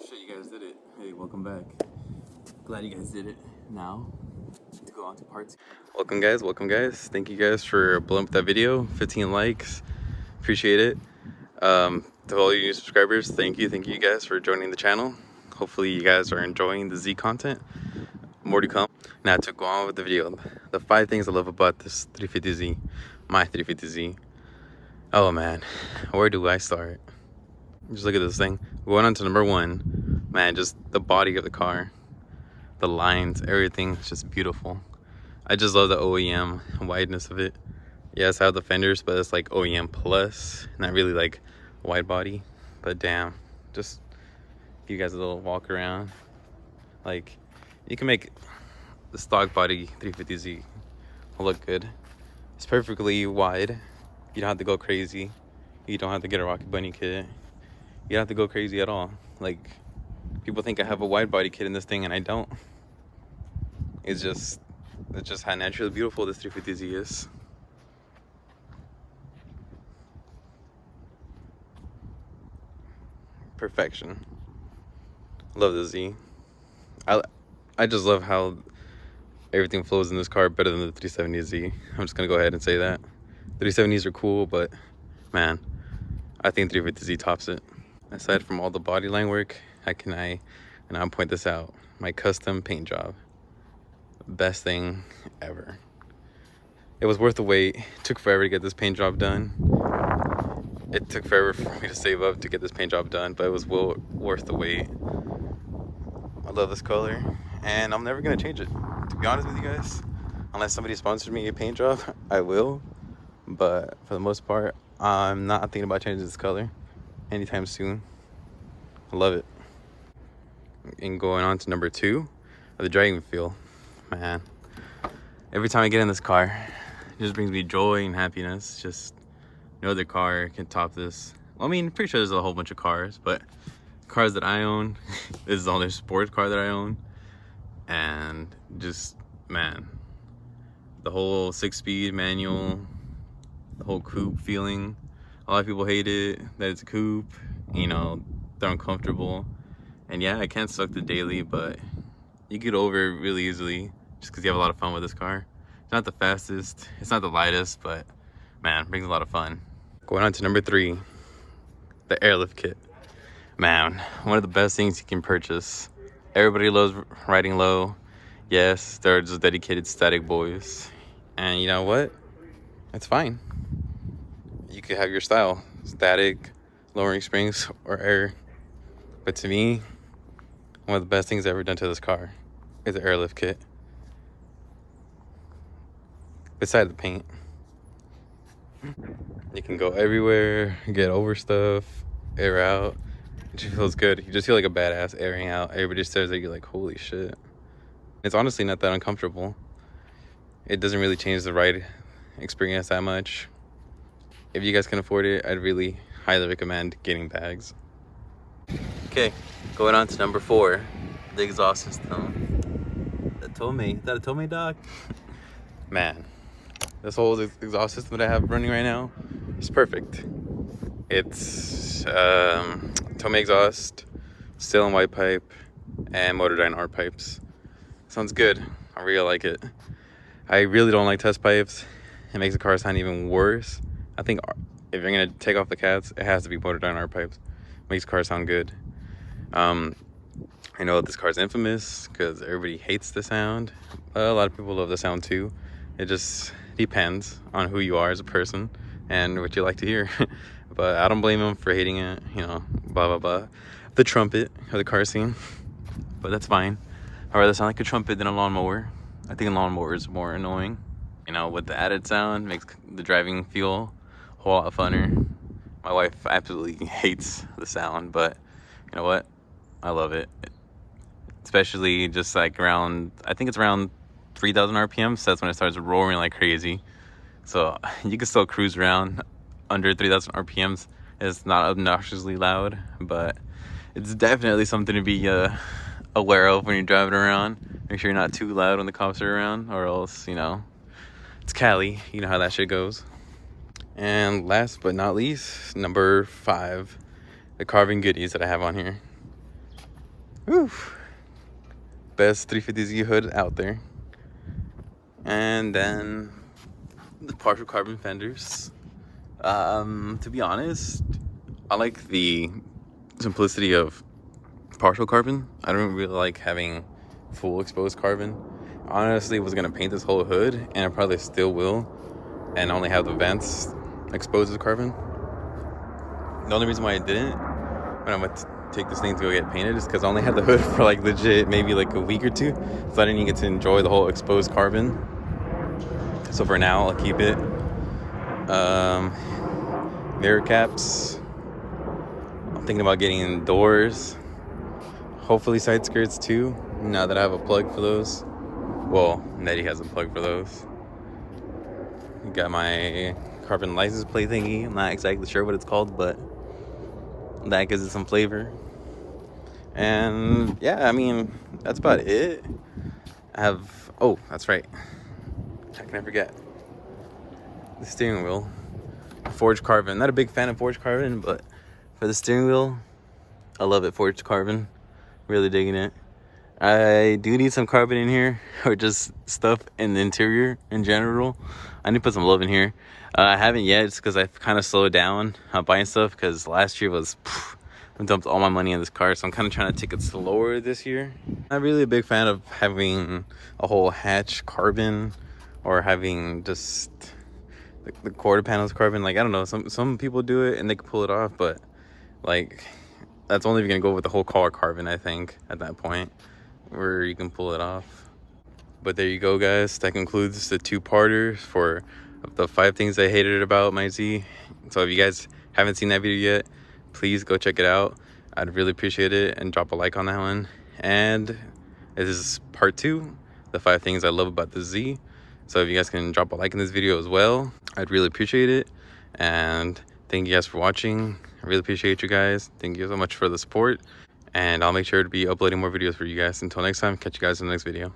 Shit, you guys did it. Hey, welcome back. Glad you guys did it. Now, to go on to part 2. Welcome guys. Thank you guys for blowing up that video. 15 likes. Appreciate it. To all you new subscribers, thank you guys for joining the channel. Hopefully you guys are enjoying the Z content. More to come. Now to go on with the video. The 5 things I love about this 350Z. My 350Z. Oh man, where do I start? Just look at this thing. Going on to number 1. Man, just the body of the car. The lines, everything is just beautiful. I just love the OEM wideness of it. Yes, I have the fenders, but it's like OEM plus, not really like wide body. But damn, just give you guys a little walk around. Like, you can make the stock body 350Z look good. It's perfectly wide. You don't have to go crazy. You don't have to get a Rocket Bunny kit. You don't have to go crazy at all. Like, people think I have a wide body kit in this thing, and I don't. It's just how naturally beautiful this 350Z is. Perfection. Love the Z. I just love how everything flows in this car better than the 370Z. I'm just gonna go ahead and say that. 370s are cool, but man, I think 350Z tops it. Aside from all the body line work, and I'll point this out, my custom paint job. Best thing ever. It was worth the wait. It took forever to get this paint job done. It took forever for me to save up to get this paint job done, but it was well worth the wait. I love this color, and I'm never gonna change it. To be honest with you guys, unless somebody sponsors me a paint job, I will. But for the most part, I'm not thinking about changing this color anytime soon. I love it. And going on to number 2, the driving feel. Man, every time I get in this car, it just brings me joy and happiness. Just no other car can top this. I mean, pretty sure there's a whole bunch of cars, but cars that I own, this is the only sports car that I own. And just, man, the whole 6-speed manual, the whole coupe feeling. A lot of people hate it, that it's a coupe, you know, they're uncomfortable. And yeah, I can't suck the daily, but you get over it really easily just because you have a lot of fun with this car. It's not the fastest, it's not the lightest, but man, it brings a lot of fun. Going on to number 3, the Airlift kit. Man, one of the best things you can purchase. Everybody loves riding low. Yes, they're just dedicated static boys. And you know what? It's fine. You could have your style. Static, lowering springs, or air. But to me, one of the best things I've ever done to this car is the Airlift kit. Beside the paint. You can go everywhere, get over stuff, air out. It just feels good. You just feel like a badass airing out. Everybody stares at you like, holy shit. It's honestly not that uncomfortable. It doesn't really change the ride experience that much. If you guys can afford it, I'd really highly recommend getting bags. Okay, going on to number 4, the exhaust system. That a Tomei dog? Man, this whole exhaust system that I have running right now is perfect. It's Tomei exhaust, still and white pipe, and Motordyne R pipes. Sounds good. I really like it. I really don't like test pipes. It makes the car sound even worse. I think if you're gonna take off the cats, it has to be Motordyne R pipes. Makes the car sound good. I know this car's infamous because everybody hates the sound. A lot of people love the sound too. It just depends on who you are as a person and what you like to hear. But I don't blame them for hating it, you know, blah, blah, blah. The trumpet of the car scene, but that's fine. I'd rather sound like a trumpet than a lawnmower. I think a lawnmower is more annoying. You know, with the added sound, makes the driving feel a whole lot funner. My wife absolutely hates the sound, but you know what? I love it. Especially just like around, I think it's around 3,000 RPM, so that's when it starts roaring like crazy. So you can still cruise around under 3,000 RPMs. It's not obnoxiously loud, but it's definitely something to be aware of when you're driving around. Make sure you're not too loud when the cops are around, or else, you know, it's Cali. You know how that shit goes. And last but not least, number 5, the carving goodies that I have on here. Whew. Best 350Z hood out there. And then the partial carbon fenders. To be honest, I like the simplicity of partial carbon. I don't really like having full exposed carbon. Honestly, was gonna paint this whole hood, and I probably still will, and only have the vents exposed to carbon. The only reason why I didn't, when I went to take this thing to go get painted, is because I only had the hood for like legit maybe like a week or two, so I didn't even get to enjoy the whole exposed carbon. So for now, I'll keep it. Mirror caps. I'm thinking about getting doors. Hopefully side skirts too, now that I have a plug for those. Well, Nettie has a plug for those. Got my carbon license plate thingy. I'm not exactly sure what it's called, but that gives it some flavor. And yeah, I mean, that's about it. I have, oh, that's right. How can I forget? The steering wheel. Forged carbon. Not a big fan of forged carbon, but for the steering wheel, I love it. Forged carbon. Really digging it. I do need some carbon in here, or just stuff in the interior in general. I need to put some love in here. I haven't yet, just because I've kind of slowed down buying stuff, because last year was, I dumped all my money in this car, so I'm kind of trying to take it slower this year. Not really a big fan of having a whole hatch carbon, or having just the quarter panels carbon. Like, I don't know, some people do it and they can pull it off, but like, that's only if you're gonna go with the whole car carbon, I think, at that point, where you can pull it off. But there you go, guys. That concludes the two-parters for the 5 things I hated about my Z. So if you guys haven't seen that video yet, please go check it out. I'd really appreciate it, and drop a like on that one. And this is part 2, the 5 things I love about the Z. So if you guys can drop a like in this video as well, I'd really appreciate it. And thank you guys for watching. I really appreciate you guys. Thank you so much for the support. And I'll make sure to be uploading more videos for you guys. Until next time, catch you guys in the next video.